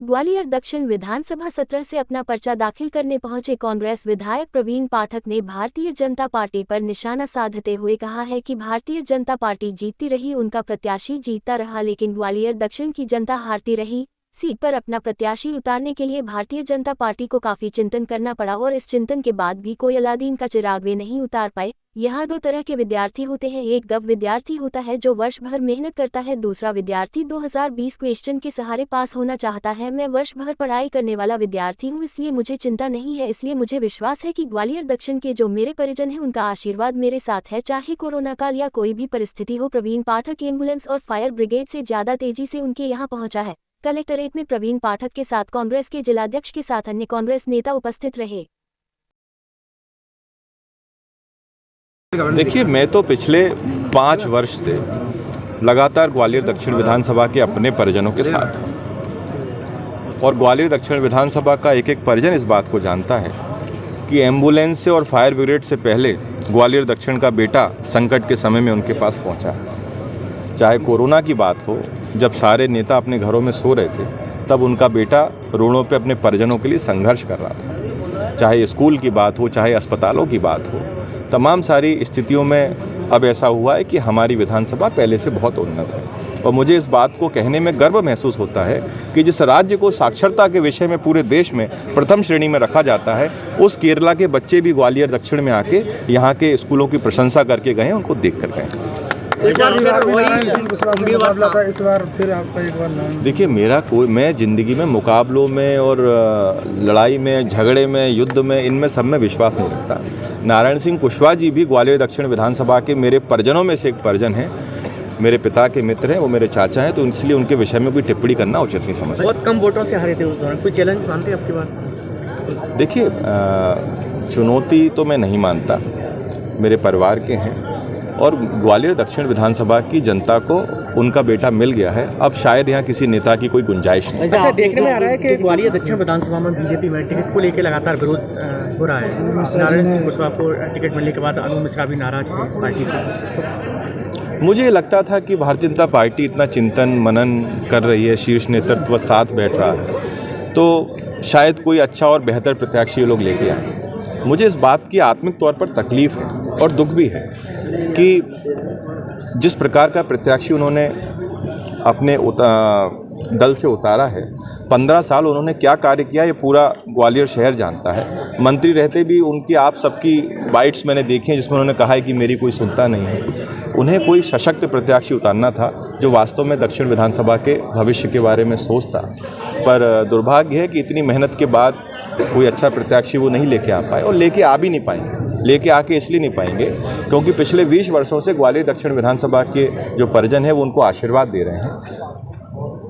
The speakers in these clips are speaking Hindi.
ग्वालियर दक्षिण विधानसभा सत्र से अपना पर्चा दाखिल करने पहुंचे कांग्रेस विधायक प्रवीण पाठक ने भारतीय जनता पार्टी पर निशाना साधते हुए कहा है कि भारतीय जनता पार्टी जीतती रही, उनका प्रत्याशी जीतता रहा, लेकिन ग्वालियर दक्षिण की जनता हारती रही। सीट पर अपना प्रत्याशी उतारने के लिए भारतीय जनता पार्टी को काफी चिंतन करना पड़ा और इस चिंतन के बाद भी कोई अलादीन का चिराग वे नहीं उतार पाए। यहाँ दो तरह के विद्यार्थी होते हैं, एक गव विद्यार्थी होता है जो वर्ष भर मेहनत करता है, दूसरा विद्यार्थी 2020 क्वेश्चन के सहारे पास होना चाहता है। मैं वर्ष भर पढ़ाई करने वाला विद्यार्थी हूँ, इसलिए मुझे चिंता नहीं है। इसलिए मुझे विश्वास है कि ग्वालियर दक्षिण के जो मेरे परिजन हैं उनका आशीर्वाद मेरे साथ है, चाहे कोरोना काल या कोई भी परिस्थिति हो। प्रवीण पाठक एम्बुलेंस और फायर ब्रिगेड से ज्यादा तेजी से उनके यहाँ पहुंचा है। कलेक्ट्रेट में प्रवीण पाठक के साथ कांग्रेस के जिलाध्यक्ष के साथ अन्य कांग्रेस नेता उपस्थित रहे। देखिए, मैं तो पिछले 5 वर्ष से लगातार ग्वालियर दक्षिण विधानसभा के अपने परिजनों के साथ हूँ और ग्वालियर दक्षिण विधानसभा का एक एक परिजन इस बात को जानता है कि एम्बुलेंस से और फायर ब्रिगेड से पहले ग्वालियर दक्षिण का बेटा संकट के समय में उनके पास पहुँचा। चाहे कोरोना की बात हो, जब सारे नेता अपने घरों में सो रहे थे, तब उनका बेटा रोडों पे अपने परिजनों के लिए संघर्ष कर रहा था। चाहे स्कूल की बात हो, चाहे अस्पतालों की बात हो, तमाम सारी स्थितियों में अब ऐसा हुआ है कि हमारी विधानसभा पहले से बहुत उन्नत है। और मुझे इस बात को कहने में गर्व महसूस होता है कि जिस राज्य को साक्षरता के विषय में पूरे देश में प्रथम श्रेणी में रखा जाता है, उस केरला के बच्चे भी ग्वालियर दक्षिण में आके यहाँ के स्कूलों की प्रशंसा करके गए, उनको देख कर गए। देखिए, मैं ज़िंदगी में मुकाबलों में और लड़ाई में, झगड़े में, युद्ध में, इनमें सब में विश्वास नहीं रखता। नारायण सिंह कुशवाहा जी भी ग्वालियर दक्षिण विधानसभा के मेरे परिजनों में से एक परिजन हैं, मेरे पिता के मित्र हैं, वो मेरे चाचा हैं, तो इसलिए उनके विषय में कोई टिप्पणी करना उचित नहीं समझता। बहुत कम वोटों से हारे थे उस दौरान, कोई चैलेंज मानते हैं आपकी बात? देखिए, चुनौती तो मैं नहीं मानता, मेरे परिवार के हैं और ग्वालियर दक्षिण विधानसभा की जनता को उनका बेटा मिल गया है। अब शायद यहाँ किसी नेता की कोई गुंजाइश नहीं। अच्छा, देखने में आ रहा है कि ग्वालियर दक्षिण विधानसभा में बीजेपी में टिकट को लेकर लगातार विरोध हो रहा है। नारायण सिंह कुशवाहा को टिकट मिलने के बाद अनु मिश्रा भी नाराज है पार्टी से। मुझे लगता था कि भारतीय जनता पार्टी इतना चिंतन मनन कर रही है, शीर्ष नेतृत्व साथ बैठ रहा है, तो शायद कोई अच्छा और बेहतर प्रत्याशी लोग लेके आए। मुझे इस बात की आत्मिक तौर पर तकलीफ है और दुख भी है कि जिस प्रकार का प्रत्याशी उन्होंने अपने दल से उतारा है, 15 साल उन्होंने क्या कार्य किया ये पूरा ग्वालियर शहर जानता है। मंत्री रहते भी उनकी आप सबकी बाइट्स मैंने देखी हैं जिसमें उन्होंने कहा है कि मेरी कोई सुनता नहीं है। उन्हें कोई सशक्त प्रत्याशी उतारना था जो वास्तव में दक्षिण विधानसभा के भविष्य के बारे में सोचता, पर दुर्भाग्य है कि इतनी मेहनत के बाद कोई अच्छा प्रत्याशी वो नहीं लेके आ पाए और लेके आ भी नहीं पाएंगे। लेके आके इसलिए नहीं पाएंगे क्योंकि पिछले 20 वर्षों से ग्वालियर दक्षिण विधानसभा के जो परिजन हैं वो उनको आशीर्वाद दे रहे हैं।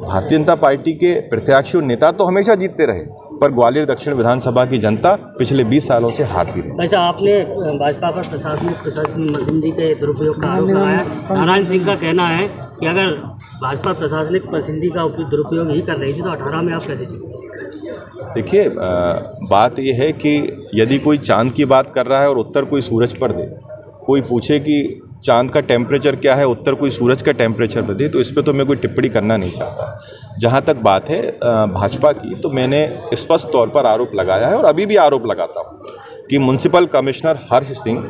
भारतीय जनता पार्टी के प्रत्याशी और नेता तो हमेशा जीतते रहे, पर ग्वालियर दक्षिण विधानसभा की जनता पिछले 20 सालों से हारती रही। अच्छा, आपने भाजपा पर प्रशासनिक मशीनरी के दुरुपयोग का आरोप लगाया। नारायण सिंह का कहना है कि अगर भाजपा प्रशासनिक मशीनरी का दुरुपयोग ही कर रही थी तो 18 में आप कैसे जीते? देखिए, बात यह है कि यदि कोई चांद की बात कर रहा है और उत्तर कोई सूरज पर दे, कोई पूछे कि चांद का टेम्परेचर क्या है, उत्तर कोई सूरज का टेम्परेचर पर दे, तो इस पर तो मैं कोई टिप्पणी करना नहीं चाहता। जहाँ तक बात है भाजपा की, तो मैंने स्पष्ट तौर पर आरोप लगाया है और अभी भी आरोप लगाता हूँ कि municipal commissioner Harsh Singh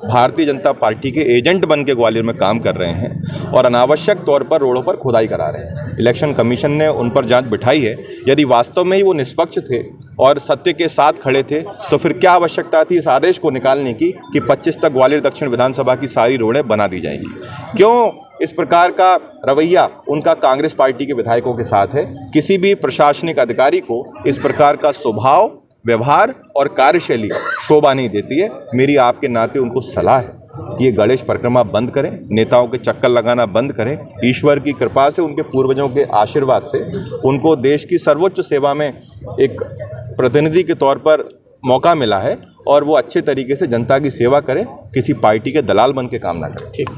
Bharatiya Janata party के एजेंट बन के ग्वालियर में काम कर रहे हैं और अनावश्यक तौर पर रोडों पर खुदाई करा रहे हैं। इलेक्शन कमीशन ने उन पर जांच बिठाई है। यदि वास्तव में ही वो निष्पक्ष थे और सत्य के साथ खड़े थे तो फिर क्या आवश्यकता थी इस आदेश को निकालने की कि 25 तक ग्वालियर दक्षिण विधानसभा की सारी रोडें बना दी जाएंगी? क्यों इस प्रकार का रवैया उनका कांग्रेस पार्टी के विधायकों के साथ है? किसी भी प्रशासनिक अधिकारी को इस प्रकार का स्वभाव, व्यवहार और कार्यशैली शोभा नहीं देती है। मेरी आपके नाते उनको सलाह है कि ये गणेश परिक्रमा बंद करें, नेताओं के चक्कर लगाना बंद करें। ईश्वर की कृपा से, उनके पूर्वजों के आशीर्वाद से उनको देश की सर्वोच्च सेवा में एक प्रतिनिधि के तौर पर मौका मिला है और वो अच्छे तरीके से जनता की सेवा करें, किसी पार्टी के दलाल बन के काम ना करें। ठीक।